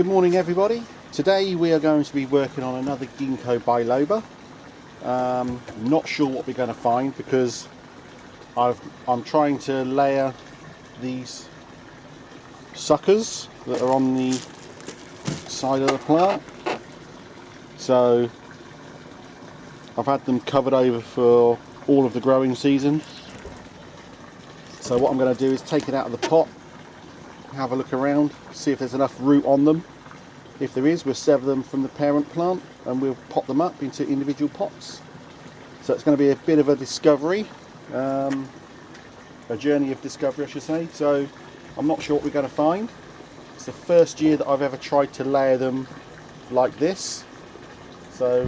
Good morning everybody. Today we are going to be working on another Ginkgo Biloba. Not sure what we're going to find because I'm trying to layer these suckers that are on the side of the plant. So I've had them covered over for all of the growing season. So what I'm going to do is take it out of the pot, have a look around, see if there's enough root on them. If there is, we'll sever them from the parent plant and we'll pot them up into individual pots. So it's going to be a bit of a discovery, a journey of discovery I should say. So I'm not sure what we're going to find. It's the first year that I've ever tried to layer them like this. So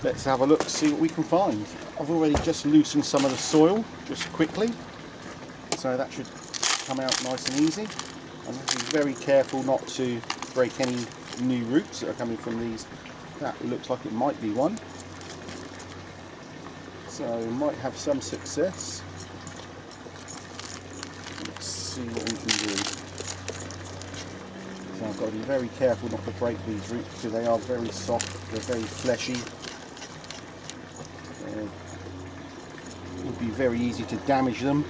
let's have a look, see what we can find. I've already just loosened some of the soil just quickly, so that should come out nice and easy. I'm going to be very careful not to break any new roots that are coming from these. That looks like it might be one, so we might have some success. Let's see what we can do. So I've got to be very careful not to break these roots because they are very soft, they're very fleshy. It would be very easy to damage them.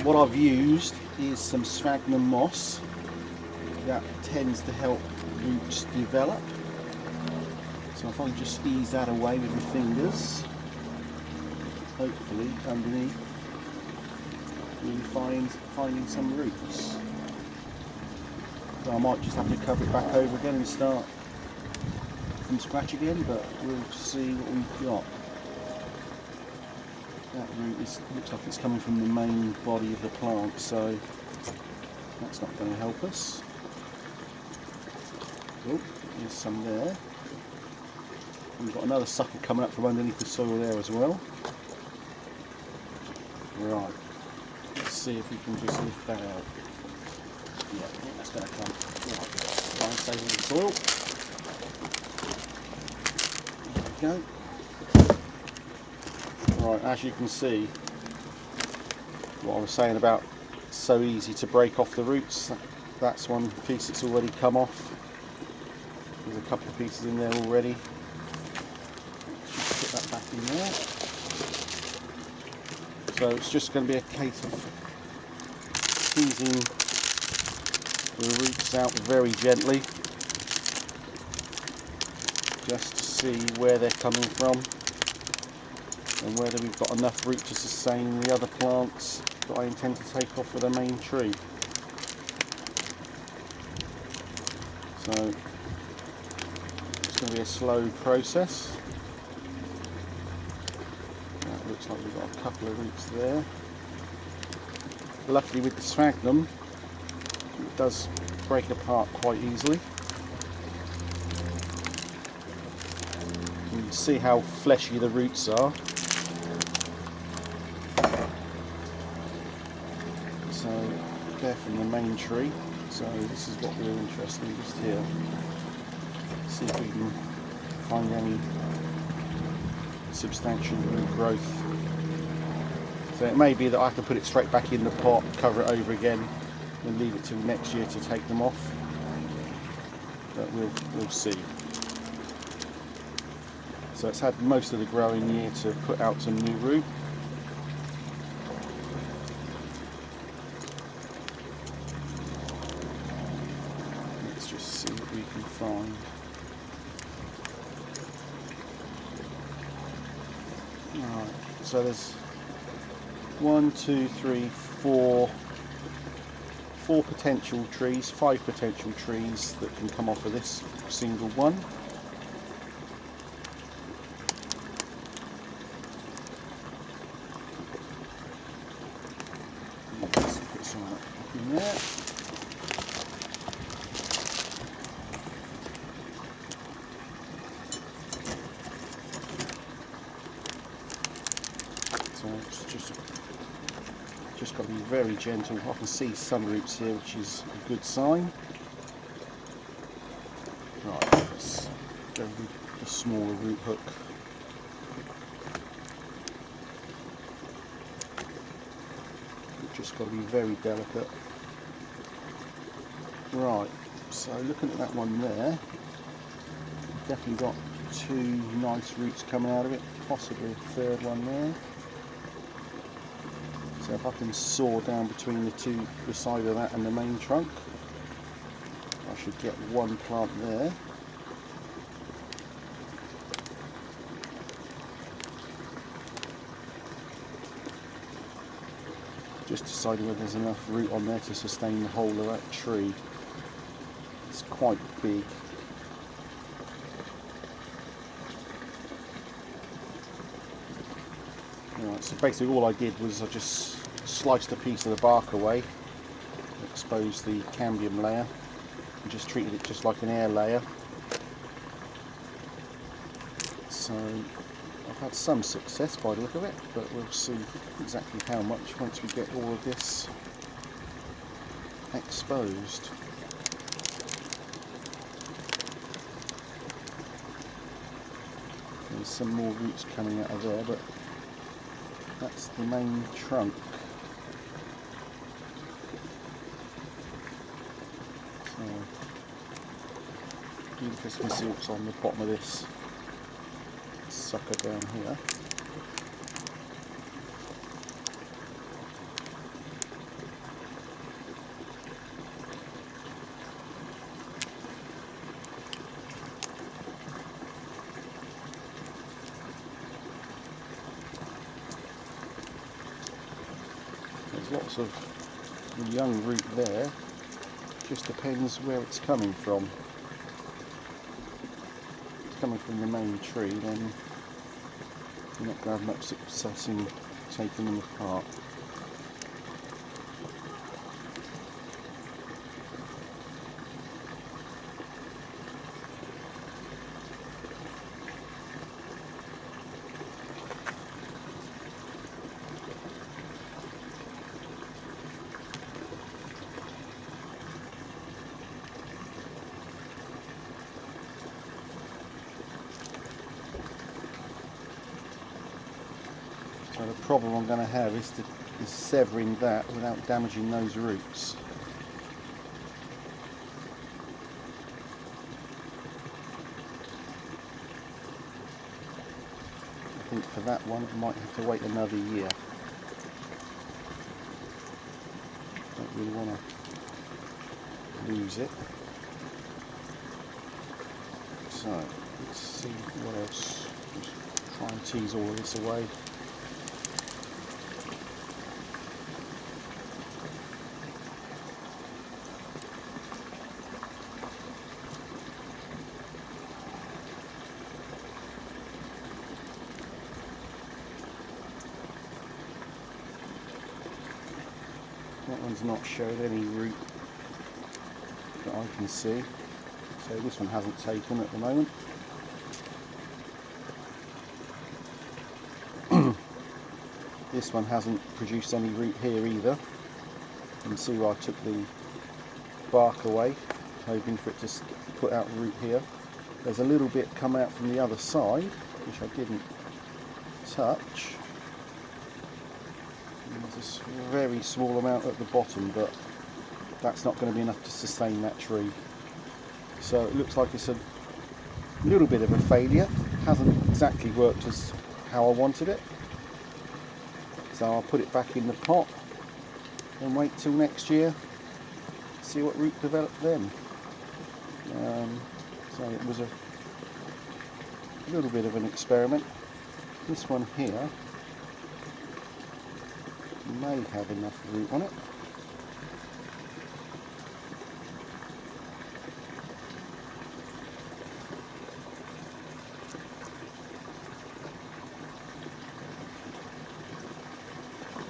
What I've used is some sphagnum moss. That tends to help roots develop. So if I just ease that away with my fingers, hopefully underneath we'll be finding some roots. So I might just have to cover it back over again and start from scratch again, but we'll see what we've got. That root looks like it's coming from the main body of the plant, so that's not going to help us. Oh, there's some there. We've got another sucker coming up from underneath the soil there as well. Right, let's see if we can just lift that out. Yeah, I think that's going to come. Right, try and save the soil. There we go. Right, as you can see, what I was saying about so easy to break off the roots, that's one piece that's already come off. There's a couple of pieces in there already. Just put that back in there. So it's just going to be a case of squeezing the roots out very gently, just to see where they're coming from and whether we've got enough root to sustain the other plants that I intend to take off with the main tree. So it's going to be a slow process. That looks like we've got a couple of roots there. Luckily with the sphagnum it does break apart quite easily. You can see how fleshy the roots are. So they're from the main tree. So this is what we're interested in just here. See if we can find any substantial root growth. So it may be that I have to put it straight back in the pot, cover it over again, and leave it till next year to take them off. But we'll see. So it's had most of the growing year to put out some new root. Let's just see what we can find. Alright, so there's 1, 2, 3, 4 potential trees, 5 potential trees that can come off of this single one. Let's put some of that up in there. So it's just got to be very gentle. I can see some roots here, which is a good sign. Right, let's go with a smaller root hook. Just got to be very delicate. Right, so looking at that one there, definitely got two nice roots coming out of it, possibly a third one there. So if I can saw down between the side of that and the main trunk, I should get one plant there. Just deciding whether there's enough root on there to sustain the whole of that tree. It's quite big. Right, so basically all I did was I just sliced a piece of the bark away, exposed the cambium layer, and just treated it just like an air layer. So I've had some success by the look of it, but we'll see exactly how much once we get all of this exposed. There's some more roots coming out of there, but that's the main trunk. So, interesting to see what's on the bottom of this sucker down here. There's lots of young root there, just depends where it's coming from. If it's coming from the main tree, then you're not going to have much success in taking them apart. So the problem I'm going to have is severing that without damaging those roots. I think for that one I might have to wait another year. Don't really want to lose it. So let's see what else. Just try and tease all of this away. That one's not showed any root that I can see, so this one hasn't taken at the moment. This one hasn't produced any root here either. You can see where I took the bark away, hoping for it to put out root here. There's a little bit come out from the other side, which I didn't touch. There's a very small amount at the bottom, but that's not going to be enough to sustain that tree. So it looks like it's a little bit of a failure. Hasn't exactly worked as how I wanted it. So I'll put it back in the pot and wait till next year, see what root developed then. So it was a little bit of an experiment. This one here may have enough root on it.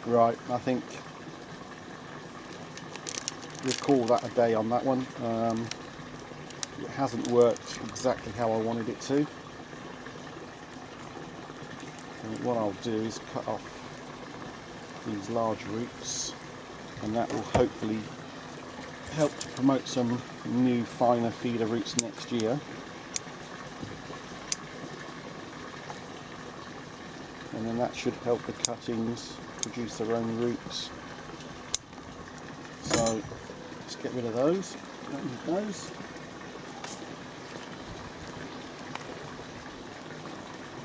Right, I think we'll call that a day on that one. It hasn't worked exactly how I wanted it to. And what I'll do is cut off these large roots, and that will hopefully help to promote some new finer feeder roots next year. And then that should help the cuttings produce their own roots. So let's get rid of those. There it goes.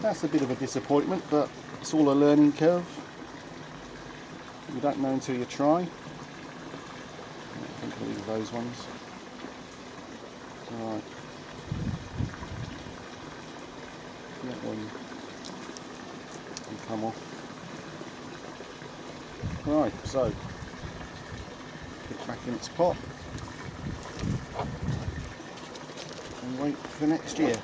That's a bit of a disappointment, but it's all a learning curve. You don't know until you try. I think I'll leave those ones. Right. That one can come off. Right, so put it back in its pot and wait for next year.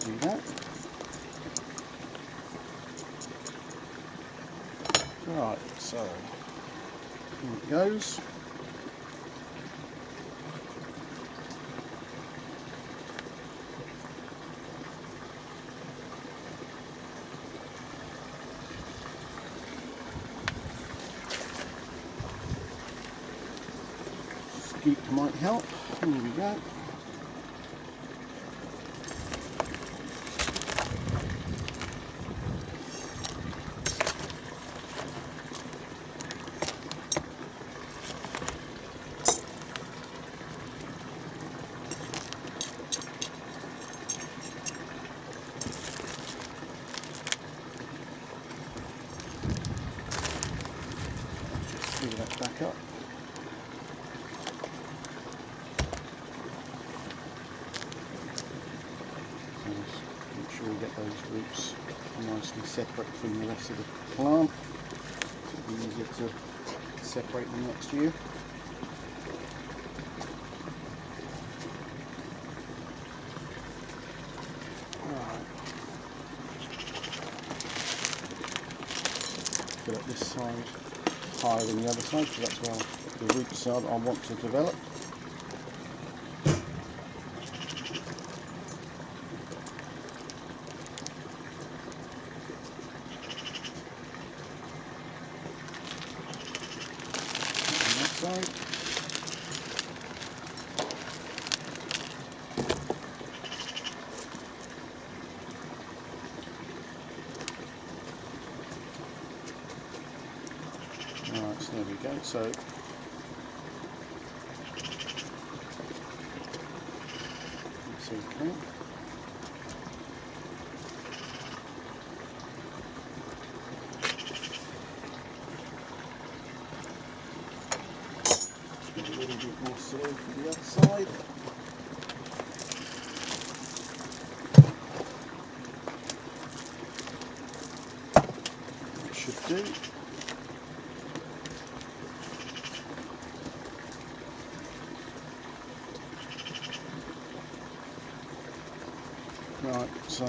Do that. Right, so here it goes. Scoop might help. Here we go. Fill that back up. So make sure we get those roots nicely separate from the rest of the plant. So it'll be easier to separate them next year. Fill up this side higher than the other side, so that's where the roots are that I want to develop. On that side. Alright, so there we go. So let's see, okay. A little bit more soil for the other side. That should do. Right, so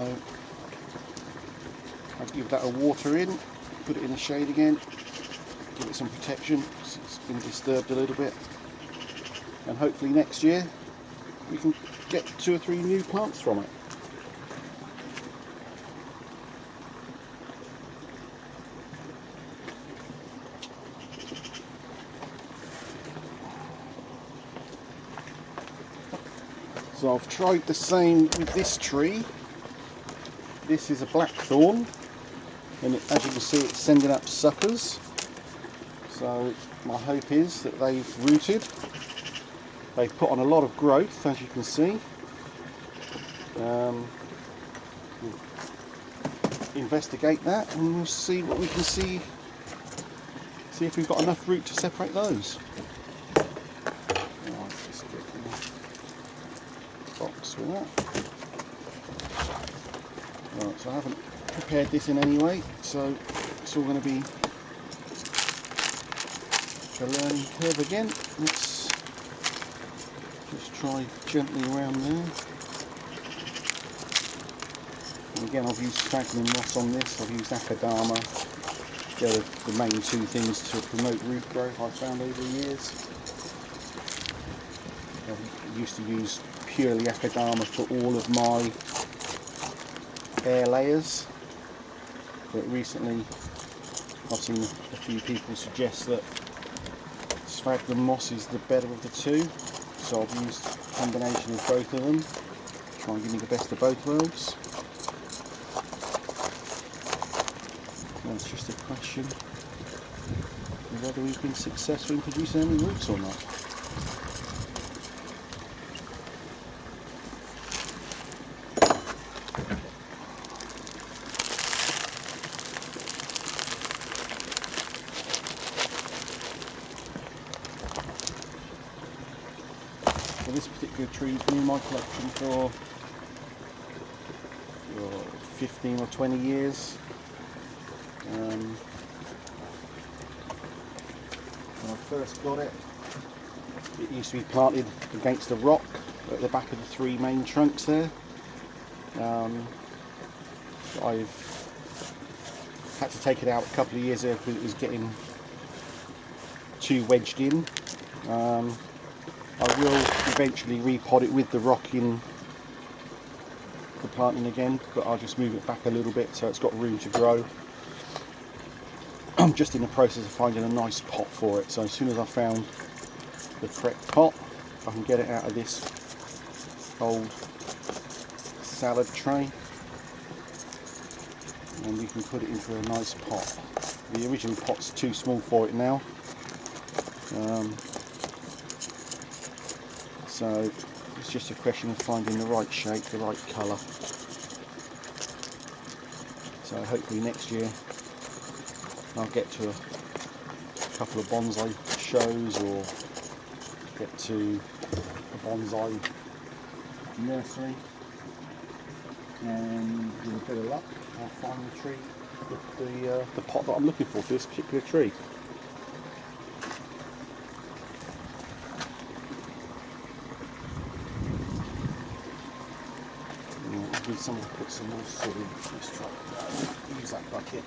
I'll give that a water in, put it in the shade again, give it some protection, so it's been disturbed a little bit, and hopefully next year we can get 2 or 3 new plants from it. So I've tried the same with this tree. This is a blackthorn, and as you can see it's sending up suckers. So my hope is that they've rooted. They've put on a lot of growth, as you can see. We'll investigate that and we'll see what we can see. See if we've got enough root to separate those. Box with that. Right, so I haven't prepared this in any way, so it's all going to be a learning curve again. Let's just try gently around there. And again, I've used sphagnum moss on this, I've used akadama. They're the main 2 things to promote root growth I've found over the years. used to use purely Akadama for all of my air layers, but recently I've seen a few people suggest that sphagnum moss is the better of the two, so I've used a combination of both of them, try and give me the best of both worlds. Now it's just a question of whether we've been successful in producing any roots or not. So this particular tree's been in my collection for 15 or 20 years. When I first got it, it used to be planted against a rock at the back of the three main trunks there. I've had to take it out a couple of years ago because it was getting too wedged in. I will eventually repot it with the rock in the planting again, but I'll just move it back a little bit so it's got room to grow. I'm just in the process of finding a nice pot for it, so as soon as I found the correct pot, I can get it out of this old salad tray and we can put it into a nice pot. The original pot's too small for it now, so it's just a question of finding the right shape, the right colour. So hopefully next year I'll get to a couple of bonsai shows or get to a bonsai nursery, and with a bit of luck I'll find the tree with the pot that I'm looking for this particular tree. Need someone to put some more soil in. Let's try use that bucket.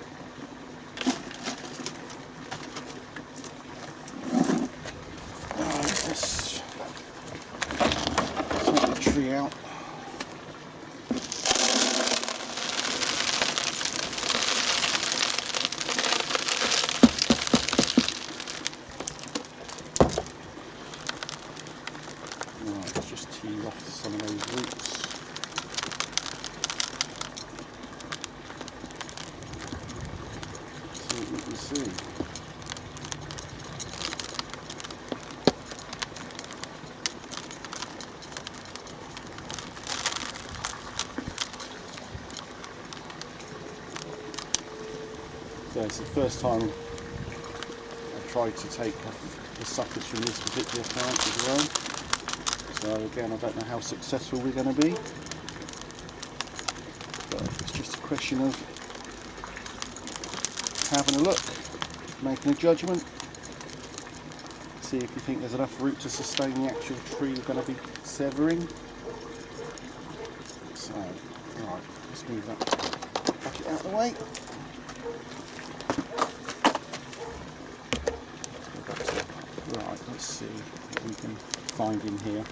Let's take the tree out. Right, let's just tease off some of those roots. See what we can see. So it's the first time I've tried to take the suckers from this particular plant as well. So again, I don't know how successful we're going to be, but it's just a question of having a look, making a judgment, see if you think there's enough root to sustain the actual tree we're going to be severing. So, right, let's move that bucket out of the way. Right, let's see what we can find in here.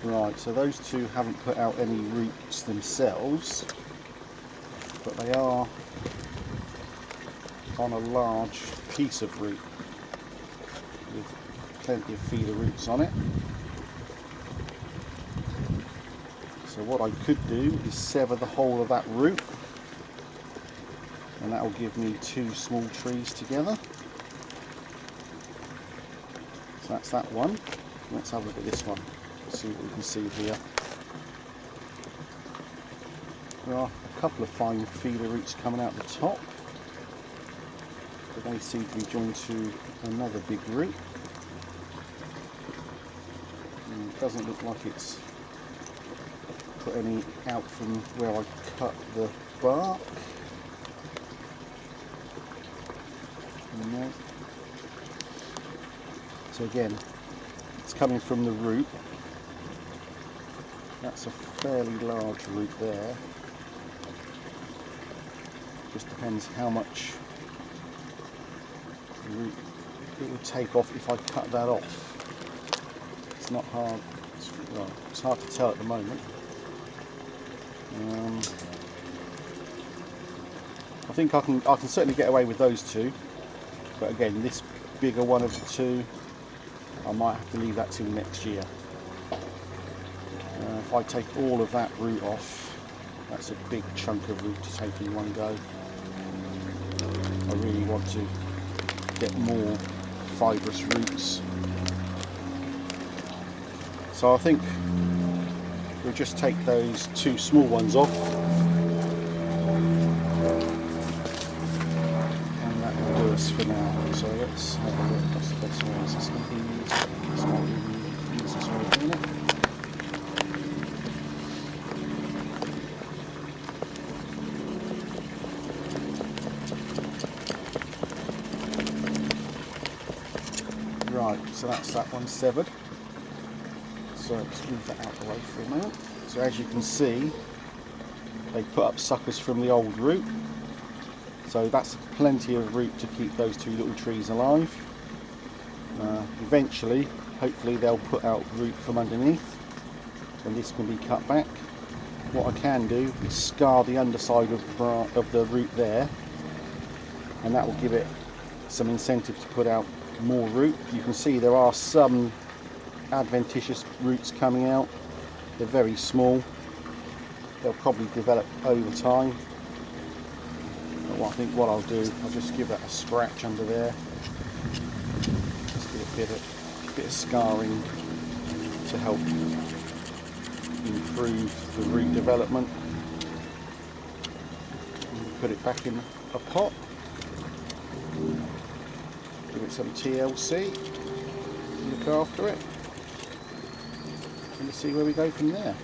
Right, so those two haven't put out any roots themselves, but they are on a large piece of root with plenty of feeder roots on it. So what I could do is sever the whole of that root, and that will give me two small trees together. So that's that one. Let's have a look at this one, see what we can see here. There are a couple of fine feeder roots coming out the top, but they seem to be joined to another big root. And it doesn't look like it's put any out from where I cut the bark. No. So again, that's coming from the root. That's a fairly large root there. Just depends how much root it would take off if I cut that off. It's not hard. It's hard to tell at the moment. I think I can certainly get away with those two, but again, this bigger one of the two, I might have to leave that till next year. If I take all of that root off, that's a big chunk of root to take in one go. I really want to get more fibrous roots. So I think we'll just take those two small ones off. For now, so let's have a look. What's the best way? Is this going to be used? It's not really the easiest way of doing it. Right, so that's that one severed. So let's move that out of the way for a moment. So as you can see, they put up suckers from the old root. So that's plenty of root to keep those two little trees alive. Eventually, hopefully they'll put out root from underneath and this can be cut back. What I can do is scar the underside of the root there, and that will give it some incentive to put out more root. You can see there are some adventitious roots coming out. They're very small. They'll probably develop over time. I think what I'll do, I'll just give that a scratch under there. Just give it a bit of scarring to help improve the root development. And put it back in a pot. Give it some TLC. Look after it. And see where we go from there.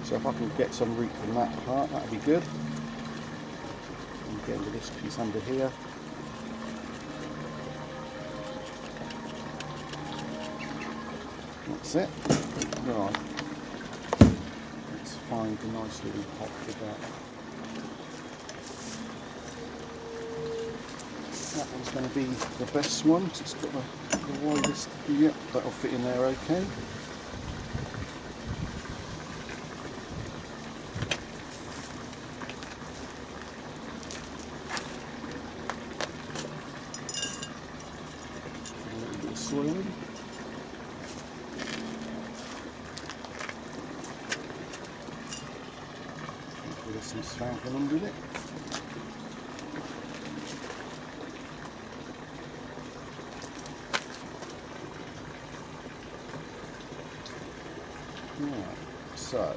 So if I can get some root from that part, that'd be good. Get into this piece under here. That's it. Right. Let's find a nice little pot for that. That one's going to be the best one. It's got the widest. Yep, that'll fit in there okay. Soil. Give some spanking under it. Right, so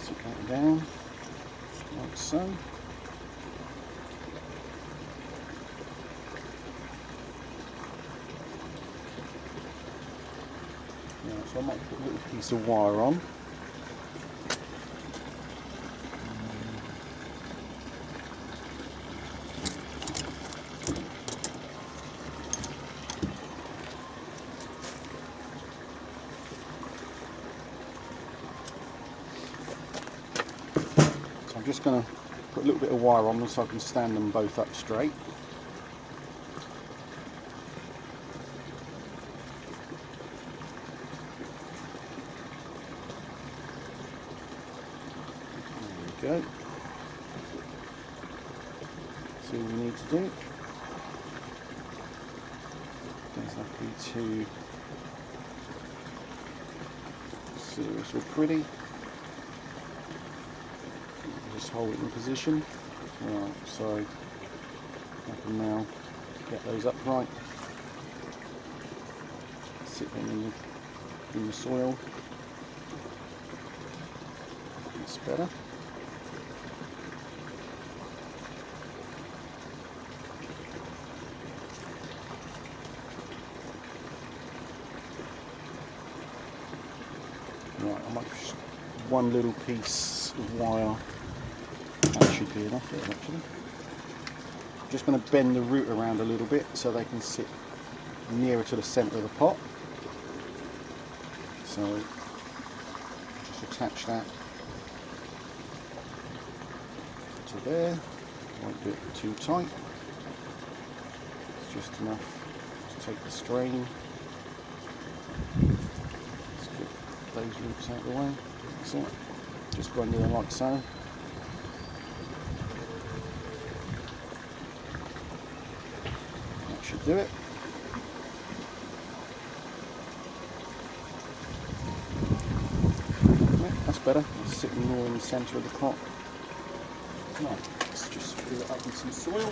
sit that down like so. So I might put a little piece of wire on. So I'm just going to put a little bit of wire on them so I can stand them both up straight. Go. See what we need to do. Doesn't have to be too serious or pretty. Just hold it in position. Right, so I can now get those upright. Sit them in the soil. It's better. Right, I might just one little piece of wire. That should be enough there, actually. just going to bend the root around a little bit so they can sit nearer to the centre of the pot. So just attach that to there. Won't do it too tight. It's just enough to take the strain. Let's get those roots out of the way. That's it. Just go under them like so. That should do it. Yeah, that's better. It's sitting more in the centre of the pot. Right, let's just fill it up with some soil.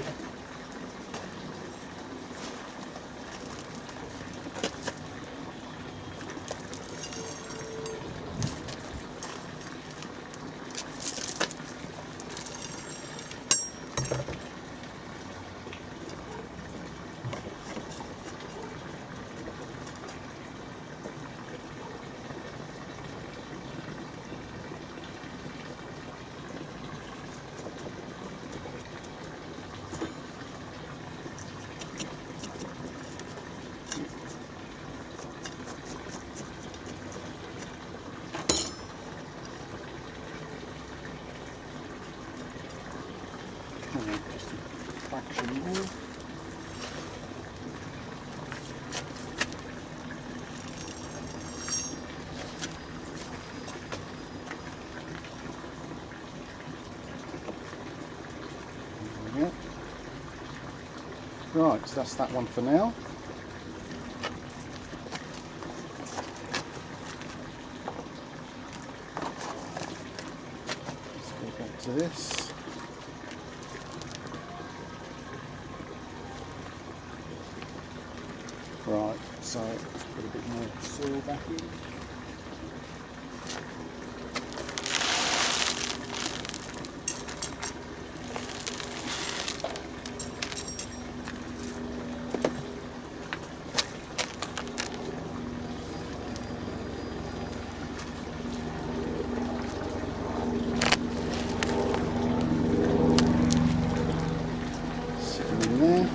Just a fraction more. There. Right, so that's that one for now. Let's go back to this. Right, so let's put a bit more soil back in. Sitting in there.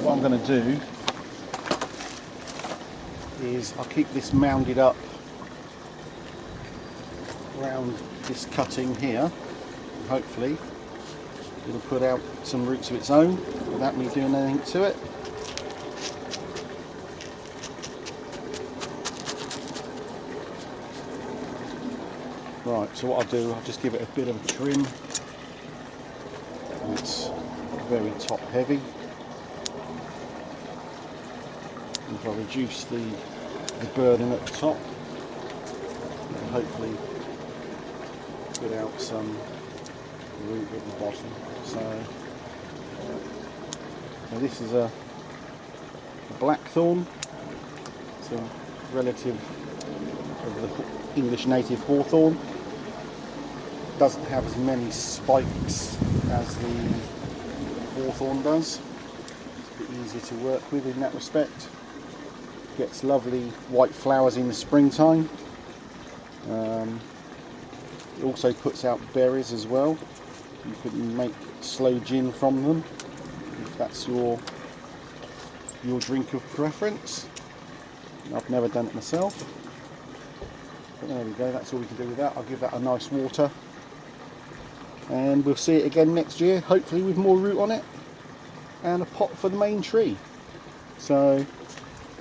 What I'm going to do is I'll keep this mounded up around this cutting here. Hopefully it'll put out some roots of its own without me doing anything to it. Right, so what I'll do, I'll just give it a bit of a trim. It's very top heavy. If I reduce the burden at the top, and hopefully put out some root at the bottom. So this is a blackthorn. It's a relative of the English native hawthorn. Doesn't have as many spikes as the hawthorn does. It's a bit easier to work with in that respect. Gets lovely white flowers in the springtime. It also puts out berries as well. You can make sloe gin from them if that's your drink of preference. I've never done it myself, but there we go. That's all we can do with that. I'll give that a nice water and we'll see it again next year, hopefully with more root on it and a pot for the main tree. So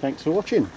thanks for watching.